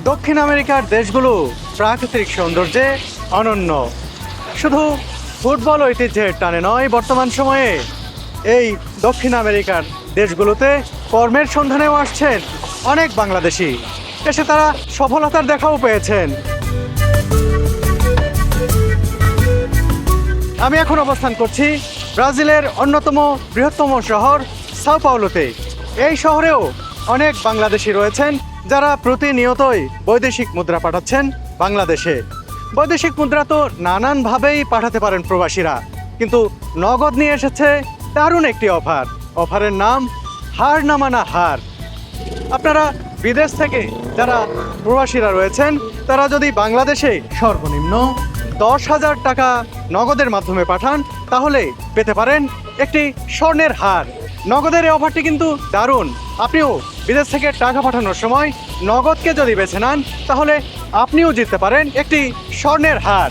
দক্ষিণ আমেরিকার দেশগুলো প্রাকৃতিক সৌন্দর্যে অনন্য। শুধু ফুটবল ঐতিহ্যের টানে নয়, বর্তমান সময়ে এই দক্ষিণ আমেরিকার দেশগুলোতে কর্মের সন্ধানেও আসছেন অনেক বাংলাদেশি। এসে তারা সফলতার দেখাও পেয়েছেন। আমি এখন অবস্থান করছি ব্রাজিলের অন্যতম বৃহত্তম শহর সাও পাওলোতে। এই শহরেও অনেক বাংলাদেশি রয়েছেন যারা প্রতিনিয়তই বৈদেশিক মুদ্রা পাঠাচ্ছেন বাংলাদেশে। বৈদেশিক মুদ্রা তো নানানভাবেই পাঠাতে পারেন প্রবাসীরা, কিন্তু নগদ নিয়ে এসেছে দারুণ একটি অফার। অফারের নাম হার না মানা হার। আপনারা বিদেশ থেকে যারা প্রবাসীরা রয়েছেন তারা যদি বাংলাদেশে সর্বনিম্ন 10,000 টাকা নগদের মাধ্যমে পাঠান তাহলে পেতে পারেন একটি স্বর্ণের হার। নগদের এই অফারটি কিন্তু দারুণ। আপনিও বিদেশ থেকে টাকা পাঠানোর সময় নগদকে যদি বেছে নেন তাহলে আপনিও জিততে পারেন একটি স্বর্ণের হার।